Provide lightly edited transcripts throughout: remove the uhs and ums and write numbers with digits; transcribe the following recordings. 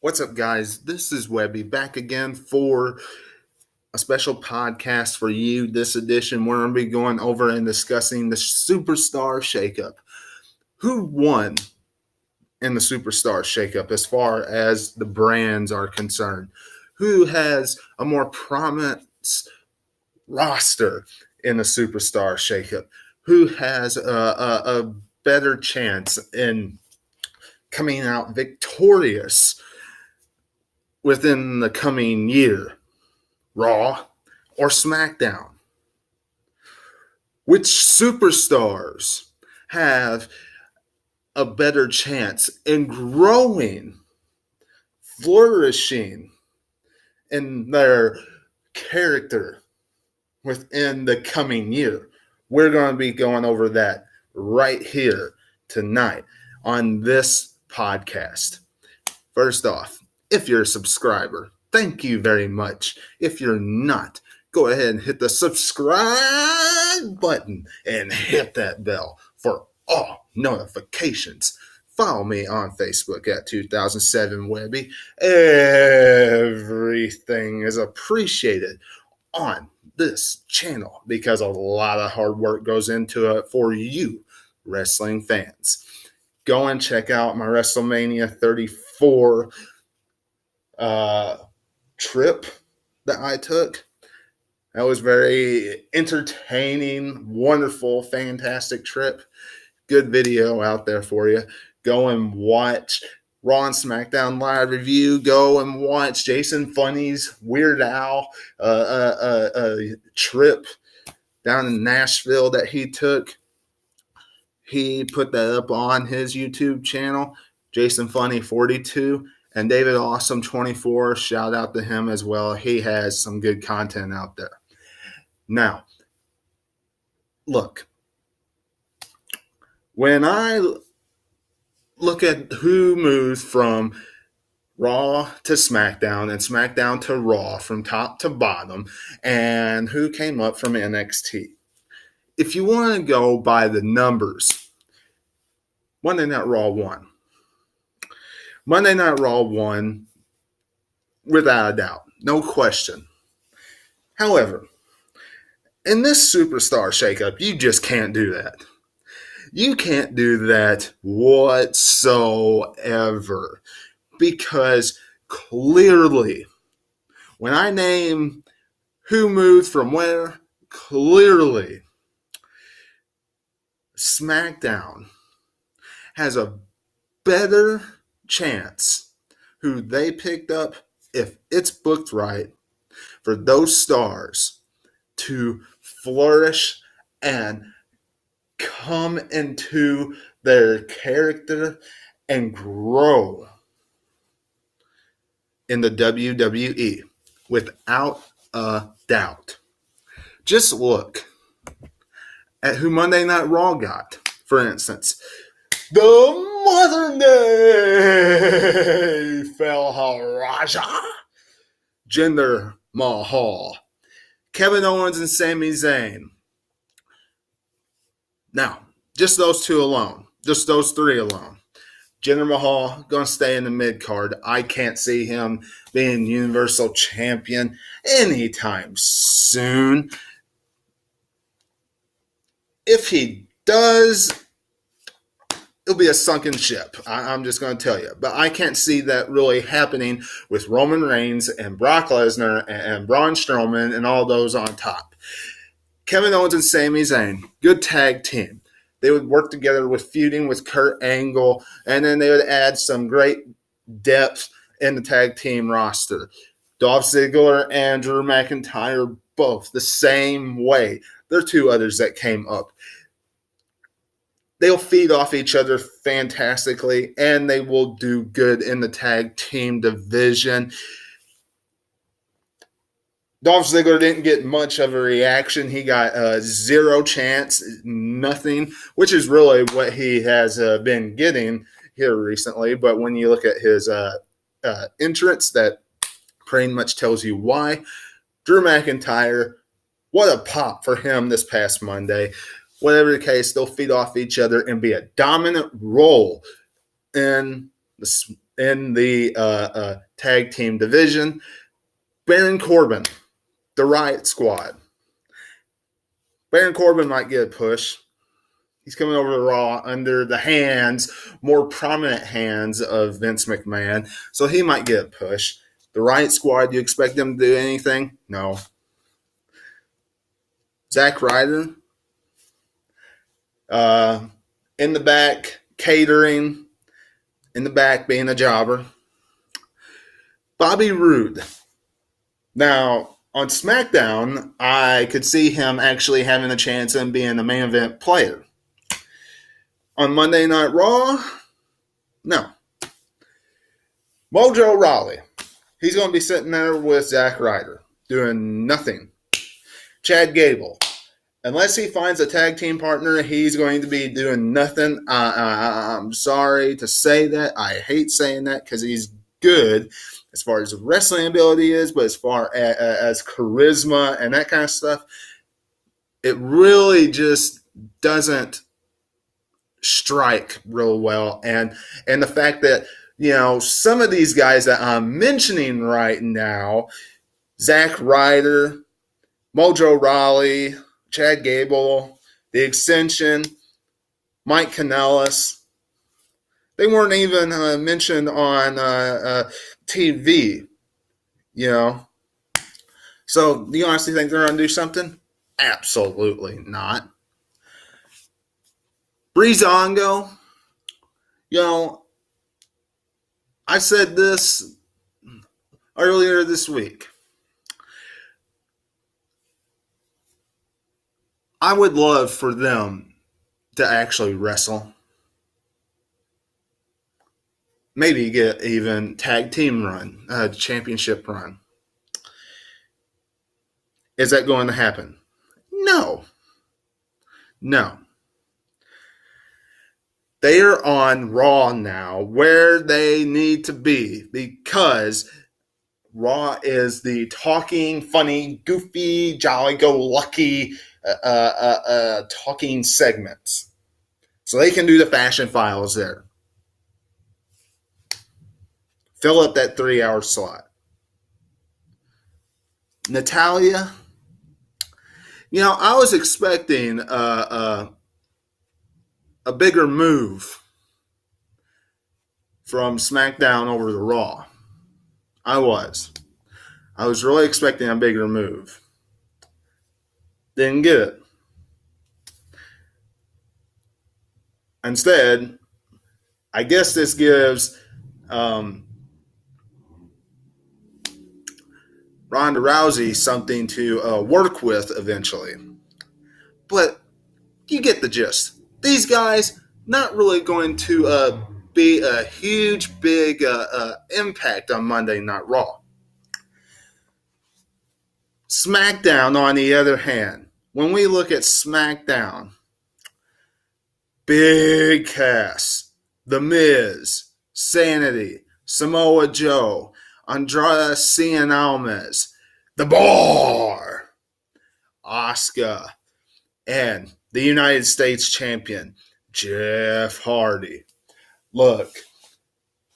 What's up, guys? This is Webby back again for a special podcast for you. This edition, we're going to be going over and discussing the Superstar Shakeup. Who won in the Superstar Shakeup as far as the brands are concerned? Who has a more prominent roster in the Superstar Shakeup? Who has a better chance in coming out victorious within the coming year, Raw or SmackDown? Which superstars have a better chance in growing, flourishing in their character within the coming year? We're going to be going over that right here tonight on this podcast. First off, if you're a subscriber, thank you very much. If you're not, go ahead and hit the subscribe button and hit that bell for all notifications. Follow me on Facebook at 2007 Webby. Everything is appreciated on this channel because a lot of hard work goes into it for you wrestling fans. Go and check out my WrestleMania 34 trip that I took. That was very entertaining, wonderful, fantastic trip. Good video out there for you. Go and watch Raw and SmackDown live review. Go and watch Jason Funny's Weird Al trip down in Nashville that he took. He put that up on his YouTube channel, Jason Funny 42. And David Awesome 24, shout out to him as well. He has some good content out there. Now, look, when I look at who moved from Raw to SmackDown and SmackDown to Raw from top to bottom, and who came up from NXT, if you want to go by the numbers, Monday Night Raw won. Monday Night Raw won without a doubt, no question. However, in this Superstar Shakeup, you just can't do that. You can't do that whatsoever because clearly, when I name who moved from where, clearly, SmackDown has a better chance who they picked up, if it's booked right, for those stars to flourish and come into their character and grow in the WWE without a doubt. Just look at who Monday Night Raw got, for instance. The modern day Felharaja, Jinder Mahal, Kevin Owens and Sami Zayn. Now, just those two alone, just those three alone. Jinder Mahal going to stay in the mid card. I can't see him being Universal Champion anytime soon. If he does, it'll be a sunken ship. I'm just going to tell you. But I can't see that really happening with Roman Reigns and Brock Lesnar and Braun Strowman and all those on top. Kevin Owens and Sami Zayn, good tag team. They would work together with feuding with Kurt Angle, and then they would add some great depth in the tag team roster. Dolph Ziggler and Drew McIntyre, both the same way. There are two others that came up. They'll feed off each other fantastically, and they will do good in the tag team division. Dolph Ziggler didn't get much of a reaction. He got zero chance, nothing, which is really what he has been getting here recently. But when you look at his entrance, that pretty much tells you why. Drew McIntyre, what a pop for him this past Monday. Whatever the case, they'll feed off each other and be a dominant role in the in the tag team division. Baron Corbin, the Riot Squad. Baron Corbin might get a push. He's coming over to Raw under the more prominent hands of Vince McMahon, so he might get a push. The Riot Squad, do you expect them to do anything? No. Zack Ryder, in the back, catering, in the back, being a jobber. Bobby Roode. Now, on SmackDown, I could see him actually having a chance in being a main event player. On Monday Night Raw, no. Mojo Rawley. He's going to be sitting there with Zack Ryder, doing nothing. Chad Gable. Unless he finds a tag team partner, he's going to be doing nothing. I'm sorry to say that. I hate saying that because he's good as far as wrestling ability is, but as far as charisma and that kind of stuff, it really just doesn't strike real well. And the fact that, some of these guys that I'm mentioning right now, Zack Ryder, Mojo Rawley, Chad Gable, The Ascension, Mike Kanellis, they weren't even mentioned on TV, So, do you honestly think they're going to do something? Absolutely not. Breezango, I said this earlier this week. I would love for them to actually wrestle. Maybe get even tag team run, championship run. Is that going to happen? No. They are on Raw now, where they need to be, because Raw is the talking, funny, goofy, jolly-go-lucky talking segments. So they can do the fashion files there. Fill up that 3-hour slot. Natalia, I was expecting a bigger move from SmackDown over to Raw. I was really expecting a bigger move. Didn't get it. Instead, I guess this gives Ronda Rousey something to work with eventually. But you get the gist. These guys not really going to be a huge, big impact on Monday Night Raw. SmackDown, on the other hand, when we look at SmackDown, big cast. The Miz, Sanity, Samoa Joe, Andrade Cien Almas, The Bar, Asuka, and the United States Champion, Jeff Hardy. Look,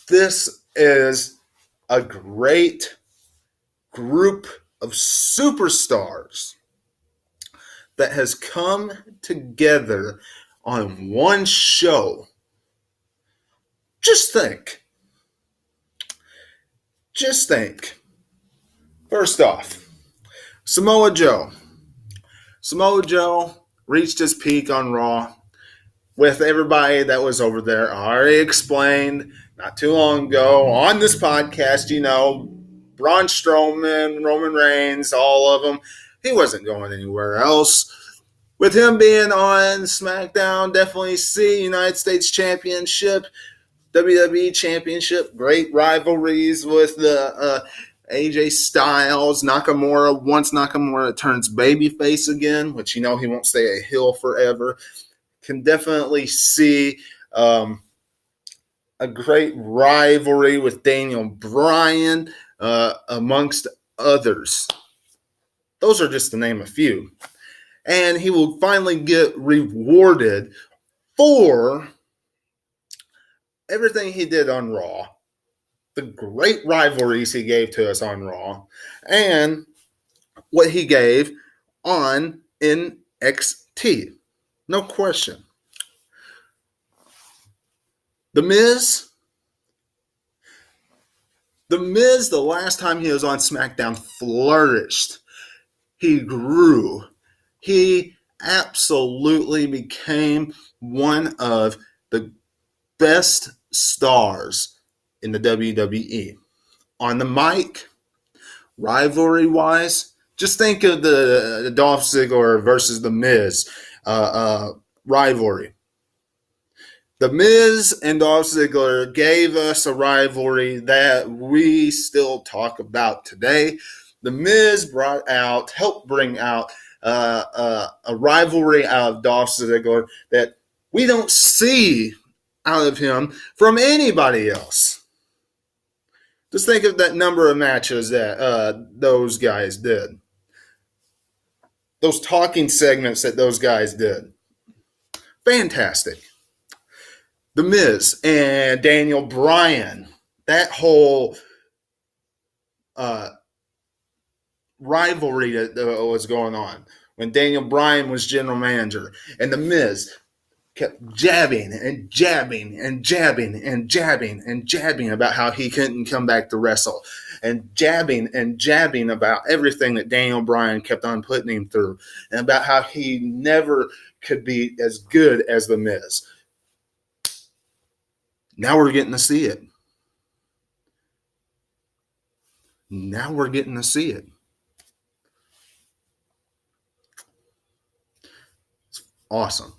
this is a great group of superstars that has come together on one show. Just think. First off, Samoa Joe. Samoa Joe reached his peak on Raw with everybody that was over there. I already explained not too long ago on this podcast, Braun Strowman, Roman Reigns, all of them. He wasn't going anywhere else. With him being on SmackDown, definitely see United States Championship, WWE Championship, great rivalries with the AJ Styles, Nakamura. Once Nakamura turns babyface again, which he won't stay a heel forever, can definitely see a great rivalry with Daniel Bryan, amongst others. Those are just to name a few. And he will finally get rewarded for everything he did on Raw, the great rivalries he gave to us on Raw and what he gave on NXT. No question. The Miz, the last time he was on SmackDown, flourished. He grew. He absolutely became one of the best stars in the WWE. On the mic, rivalry-wise, just think of the Dolph Ziggler versus The Miz rivalry. The Miz and Dolph Ziggler gave us a rivalry that we still talk about today. The Miz helped bring out a rivalry out of Dolph Ziggler that we don't see out of him from anybody else. Just think of that number of matches that those guys did. Those talking segments that those guys did. Fantastic. The Miz and Daniel Bryan, that whole rivalry that was going on when Daniel Bryan was general manager and The Miz kept jabbing and jabbing and jabbing and jabbing and jabbing about how he couldn't come back to wrestle and jabbing about everything that Daniel Bryan kept on putting him through and about how he never could be as good as The Miz. Now we're getting to see it. It's awesome.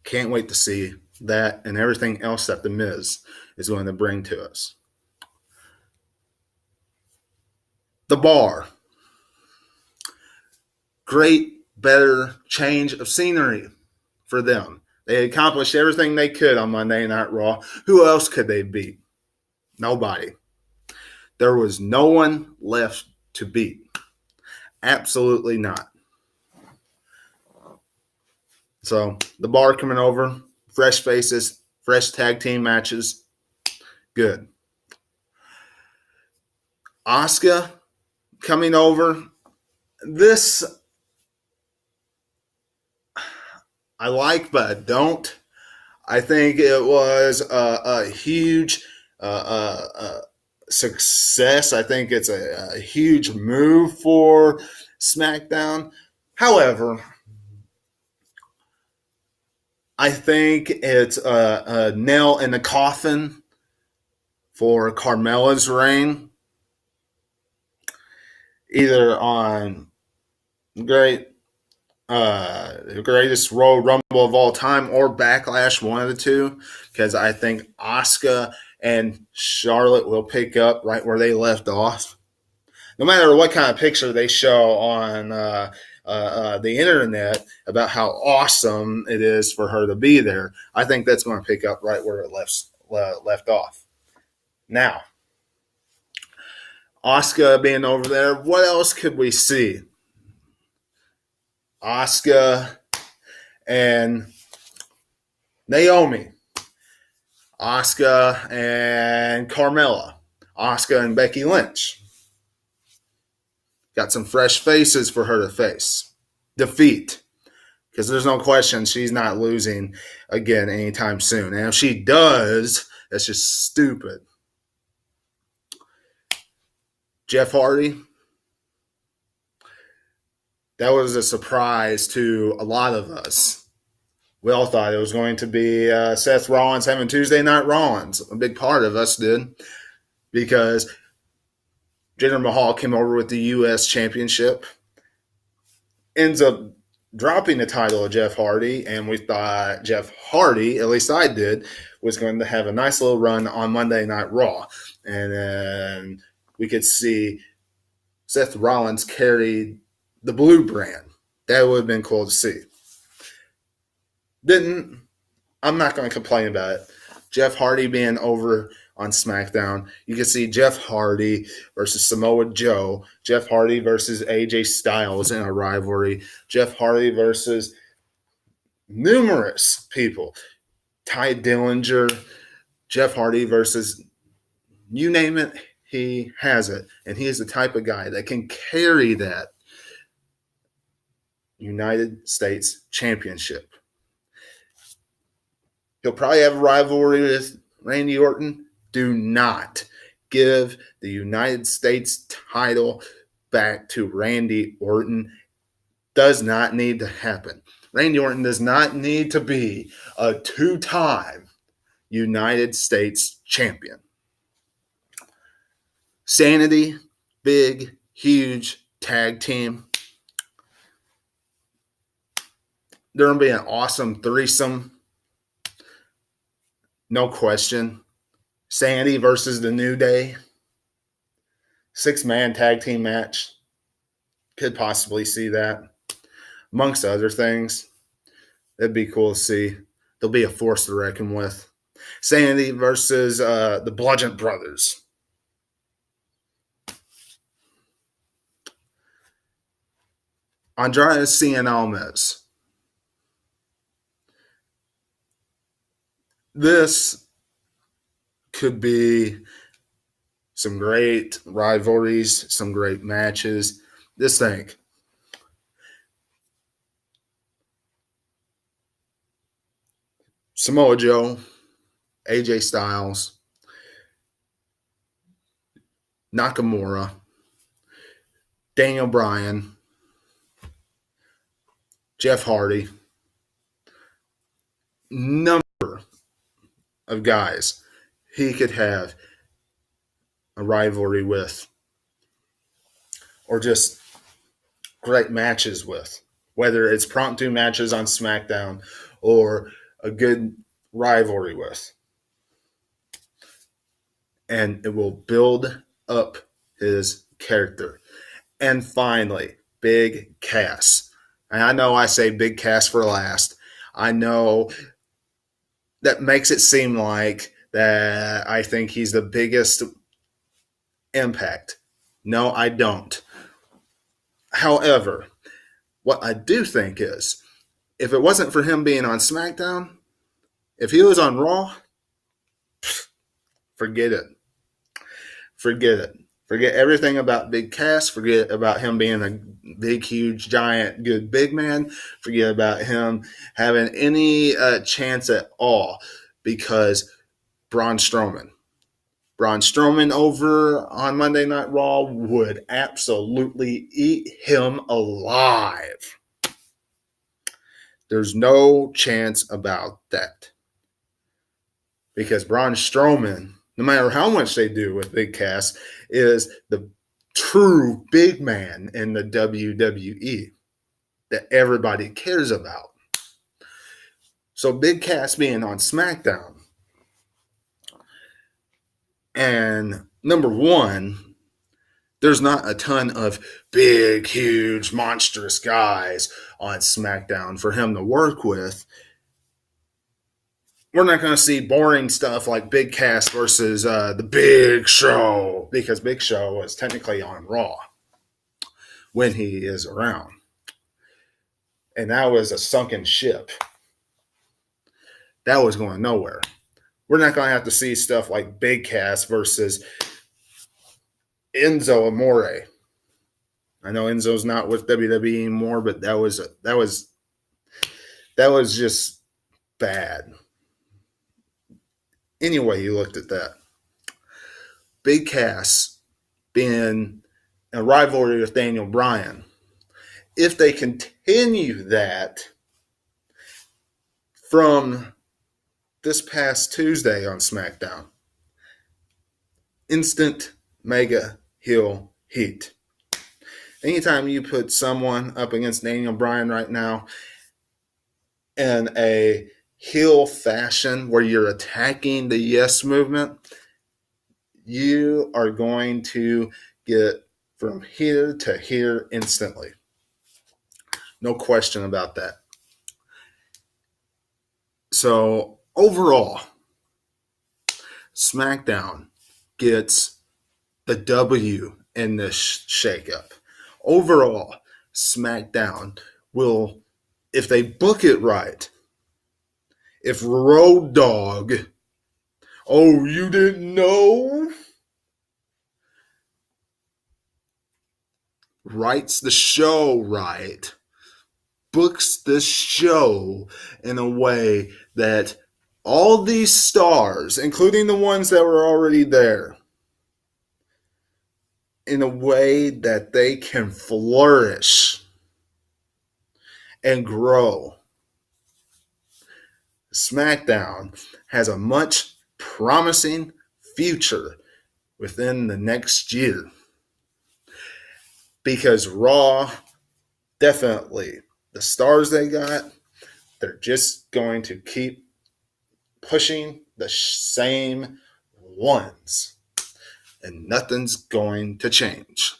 Can't wait to see that and everything else that The Miz is going to bring to us. The Bar. Great, better change of scenery for them. They accomplished everything they could on Monday Night Raw. Who else could they beat? Nobody. There was no one left to beat. Absolutely not. So, the Bar coming over, fresh faces, fresh tag team matches. Good. Asuka coming over. This I like, but I don't. I think it was a huge success. I think it's a huge move for SmackDown. However, I think it's a nail in the coffin for Carmella's reign. Either on greatest Royal Rumble of all time or Backlash, one of the two, because I think Asuka and Charlotte will pick up right where they left off. No matter what kind of picture they show on the internet about how awesome it is for her to be there, I think that's going to pick up right where it left off. Now, Asuka being over there, what else could we see? Asuka and Naomi. Asuka and Carmella. Asuka and Becky Lynch. Got some fresh faces for her to face. Defeat. Because there's no question she's not losing again anytime soon. And if she does, that's just stupid. Jeff Hardy. That was a surprise to a lot of us. We all thought it was going to be Seth Rollins having Tuesday Night Rollins. A big part of us did. Because Jinder Mahal came over with the U.S. Championship. Ends up dropping the title of Jeff Hardy. And we thought Jeff Hardy, at least I did, was going to have a nice little run on Monday Night Raw. And then we could see Seth Rollins carry the blue brand. That would have been cool to see. Didn't. I'm not going to complain about it. Jeff Hardy being over on SmackDown. You can see Jeff Hardy versus Samoa Joe. Jeff Hardy versus AJ Styles in a rivalry. Jeff Hardy versus numerous people. Ty Dillinger. Jeff Hardy versus You name it, he has it. And he is the type of guy that can carry that United States Championship. He'll probably have a rivalry with Randy Orton. Do not give the United States title back to Randy Orton. Does not need to happen. Randy Orton does not need to be a two-time United States champion. Sanity, big, huge tag team. They're going to be an awesome threesome. No question. Sanity versus the New Day. 6-man tag team match. Could possibly see that. Amongst other things. That'd be cool to see. There'll be a force to reckon with. Sanity versus the Bludgeon Brothers. Andrade Cien Almas. This could be some great rivalries, some great matches. Just think. Samoa Joe, AJ Styles, Nakamura, Daniel Bryan, Jeff Hardy, number of guys he could have a rivalry with or just great matches with, whether it's promptu matches on SmackDown or a good rivalry with. And it will build up his character. And finally, Big Cass. And I know I say Big Cass for last. I know that makes it seem like that I think he's the biggest impact. No, I don't. However, what I do think is, if it wasn't for him being on SmackDown, if he was on Raw, forget it. Forget it. Forget everything about Big Cass. Forget about him being a big, huge, giant, good big man. Forget about him having any chance at all because Braun Strowman over on Monday Night Raw would absolutely eat him alive. There's no chance about that. Because Braun Strowman, no matter how much they do with Big Cass, is the true big man in the WWE that everybody cares about. So Big Cass being on SmackDown, and number one, there's not a ton of big, huge, monstrous guys on SmackDown for him to work with. We're not going to see boring stuff like Big Cass versus the Big Show, because Big Show is technically on Raw when he is around. And that was a sunken ship. That was going nowhere. We're not going to have to see stuff like Big Cass versus Enzo Amore. I know Enzo's not with WWE anymore, but that was just bad. Anyway, you looked at that. Big Cass being a rivalry with Daniel Bryan. If they continue that from this past Tuesday on SmackDown, instant mega heel heat. Anytime you put someone up against Daniel Bryan right now in a heel fashion where you're attacking the yes movement, you are going to get from here to here instantly. No question about that. So overall, SmackDown gets the W in this shakeup. Overall, SmackDown will, if they book it right, if Road Dogg, oh, you didn't know? writes the show right, books the show in a way that all these stars, including the ones that were already there, in a way that they can flourish and grow. SmackDown has a much promising future within the next year, because Raw, definitely, the stars they got, they're just going to keep pushing the same ones, and nothing's going to change.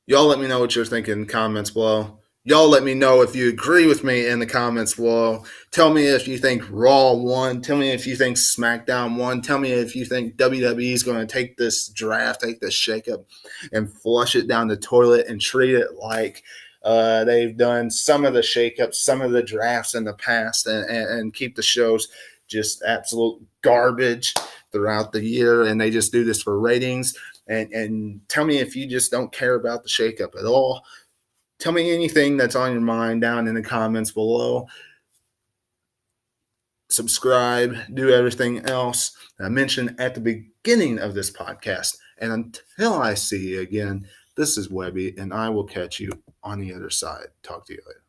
Y'all let me know what you're thinking in the comments below. Y'all let me know if you agree with me in the comments below. Tell me if you think Raw won. Tell me if you think SmackDown won. Tell me if you think WWE is going to take this draft, take this shakeup, and flush it down the toilet and treat it like they've done some of the shakeups, some of the drafts in the past, and keep the shows just absolute garbage throughout the year, and they just do this for ratings. And tell me if you just don't care about the shakeup at all. Tell me anything that's on your mind down in the comments below. Subscribe, do everything else that I mentioned at the beginning of this podcast. And until I see you again, this is Webby, and I will catch you on the other side. Talk to you later.